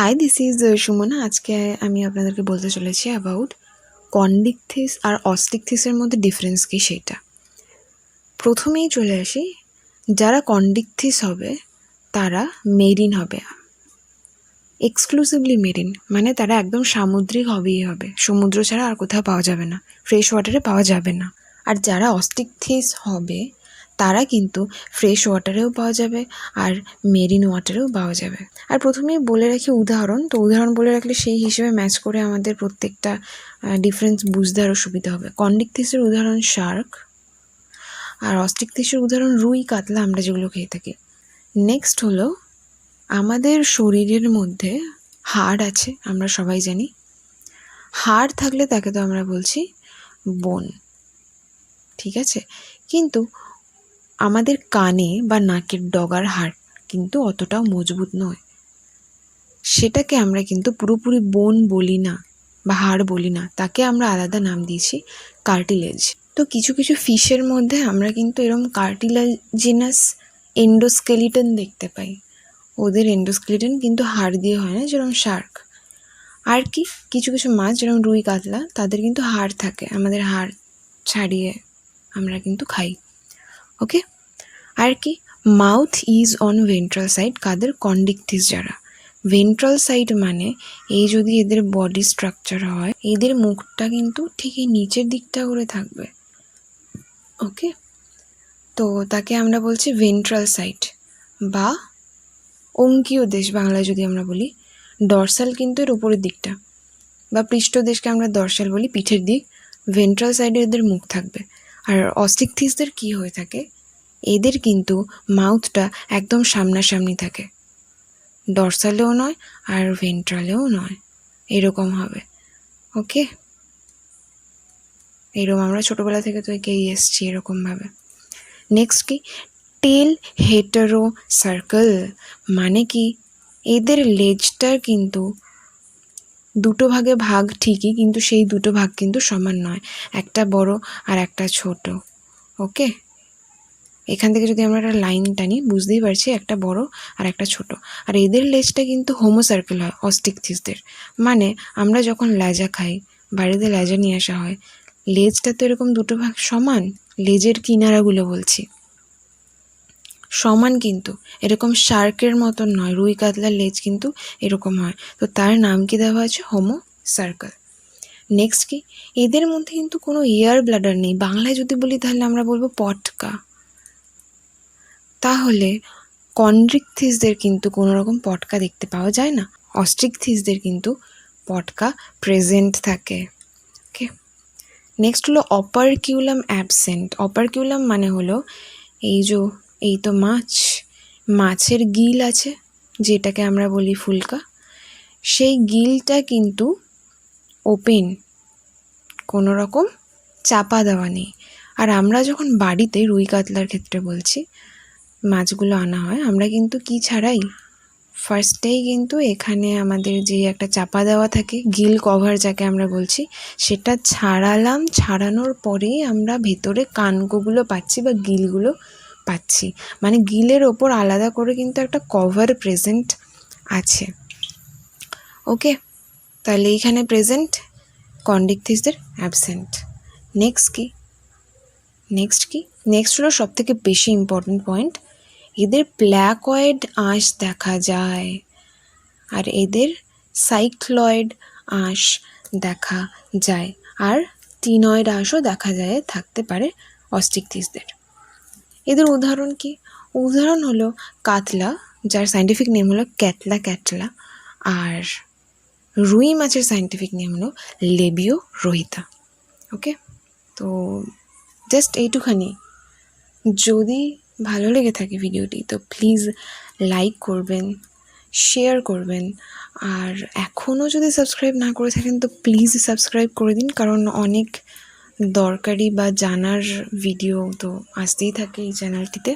High, this is Sumana. আজকে আমি আপনাদেরকে বলতে চলেছি অ্যাবাউট কন্ডিকথিস আর অস্টিকথিসের মধ্যে ডিফারেন্স কী সেটা। প্রথমেই চলে আসি, যারা কন্ডিকথিস হবে তারা মেরিন হবে, এক্সক্লুসিভলি মেরিন, মানে তারা একদম সামুদ্রিক হবেই হবে, সমুদ্র ছাড়া আর কোথাও পাওয়া যাবে না, ফ্রেশ ওয়াটারে পাওয়া যাবে না। আর যারা অস্টিকথিস হবে তারা কিন্তু ফ্রেশ ওয়াটারেও পাওয়া যাবে আর মেরিন ওয়াটারেও পাওয়া যাবে। আর প্রথমেই বলে রাখি উদাহরণ, তো উদাহরণ বলে রাখলে সেই হিসেবে ম্যাচ করে আমাদের প্রত্যেকটা ডিফারেন্স বুঝতে আরও সুবিধা হবে। কন্ডিকথিসের উদাহরণ শার্ক, আর অস্টিকথিসের উদাহরণ রুই, কাতলা, আমরা যেগুলো খেয়ে থাকি। নেক্সট হলো, আমাদের শরীরের মধ্যে হাড় আছে, আমরা সবাই জানি। হাড় থাকলে তাকে তো আমরা বলছি বোন, ঠিক আছে। কিন্তু আমাদের কানে বা নাকের ডগার হাড় কিন্তু অতটাও মজবুত নয়, সেটাকে আমরা কিন্তু পুরোপুরি বোন বলি না বা হাড় বলি না, তাকে আমরা আলাদা নাম দিয়েছি কার্টিলেজ। তো কিছু কিছু ফিশের মধ্যে আমরা কিন্তু এরকম কার্টিলেজিনাস এন্ডোস্কেলিটন দেখতে পাই। ওদের এন্ডোস্কেলিটন কিন্তু হাড় দিয়ে হয় না, যেরকম শার্ক। আর কি কিছু কিছু মাছ যেরকম রুই, কাতলা, তাদের কিন্তু হাড় থাকে, আমাদের হাড় ছাড়িয়ে আমরা কিন্তু খাই। ওকে। আর কি mouth is on ventral side, কাদের? কন্ডিকথিস যারা। ভেন্ট্রাল সাইড মানে এই যদি এদের বডি স্ট্রাকচার হয়, এদের মুখটা কিন্তু ঠিক এই নিচের দিকটা করে থাকবে। ওকে, তো তাকে আমরা বলছি ভেন্ট্রাল সাইড বা অঙ্কীয় দেশ বাংলায় যদি আমরা বলি। ডরসাল কিন্তু এর উপরের দিকটা, বা পৃষ্ঠদেশকে আমরা ডরসাল বলি, পিঠের দিক। ভেন্ট্রাল সাইডে এদের মুখ থাকবে। আর অস্টিকথিসদের কি হয়ে থাকে, এদের কিন্তু মাউথটা একদম সামনাসামনি থাকে, ডরসালেও নয় আর ভেন্ট্রালেও নয়, এরকম হবে। ওকে, এরকম আমরা ছোটোবেলা থেকে তো এঁকেই এসছি এরকমভাবে। নেক্সট কি, টেল হেটারো সার্কেল, মানে কি এদের লেজটার কিন্তু দুটো ভাগে ভাগ ঠিকই, কিন্তু সেই দুটো ভাগ কিন্তু সমান নয়, একটা বড় আর একটা ছোট। ওকে, এখান থেকে যদি আমরা একটা লাইন টানি বুঝতেই পারছি, একটা বড় আর একটা ছোট। আর এদের লেজটা কিন্তু হোমো সার্কেল হয় অস্টিকথিসদের, মানে আমরা যখন লেজা খাই, বাড়িতে লেজা নিয়ে আসা হয়, লেজটা তো এরকম দুটো ভাগ সমান, লেজের কিনারাগুলো বলছি সমান, কিন্তু এরকম শার্কের মতন নয়। রুই, কাতলার লেজ কিন্তু এরকম হয়, তো তার নাম কি দেওয়া আছে? Homo circle. নেক্সট কি, এদের মধ্যে কিন্তু কোনো এয়ার ব্লাডার নেই, বাংলায় যদি বলি তাহলে আমরা বলবো পটকা। তাহলে কন্ড্রিকথিসদের কিন্তু কোনো রকম পটকা দেখতে পাওয়া যায় না, অস্ট্রিকথিসদের কিন্তু পটকা প্রেজেন্ট থাকে। ওকে, নেক্সট হলো অপারকিউলাম অ্যাবসেন্ট। অপারকিউলাম মানে হলো এই তো মাছের গিল আছে, যেটাকে আমরা বলি ফুলকা, সেই গিলটা কিন্তু ওপেন, কোনো রকম চাপা দেওয়া নেই। আর আমরা যখন বাড়িতে রুই, কাতলার ক্ষেত্রে বলছি, মাছগুলো আনা হয়, আমরা কিন্তু কি ছাড়াই, ফার্স্টেই কিন্তু এখানে আমাদের যে একটা চাপা দেওয়া থাকে, গিল কভার যাকে আমরা বলছি, সেটা ছাড়ালাম, ছাড়ানোর পরেই আমরা ভেতরে কানকোগুলো পাচ্ছি বা গিলগুলো পাচ্ছি, মানে গিলের ওপর আলাদা করে কিন্তু একটা কভার প্রেজেন্ট আছে। ওকে, তাহলে এইখানে প্রেজেন্ট, কন্ডিকথিসদের অ্যাবসেন্ট। নেক্সট হলো সব থেকে বেশি ইম্পর্টেন্ট পয়েন্ট, এদের প্ল্যাকয়েড আঁশ দেখা যায় আর এদের সাইক্লয়েড আঁশ দেখা যায়, আর টিনয়েড আঁশও দেখা যায় থাকতে পারে অস্টিকথিসদের। এদের উদাহরণ কি? উদাহরণ হলো কাতলা, যার সায়েন্টিফিক নেম হলো ক্যাটলা, আর রুই মাছের সায়েন্টিফিক নেম হলো লেবিও রোহিতা। ওকে, তো জাস্ট এইটুখানি। যদি ভালো লেগে থাকে ভিডিওটি তো প্লিজ লাইক করবেন, শেয়ার করবেন, আর এখনও যদি সাবস্ক্রাইব না করে থাকেন তো প্লিজ সাবস্ক্রাইব করে দিন, কারণ অনেক দরকারি বা জানার ভিডিও তো আসতেই থাকে এই চ্যানেলটিতে।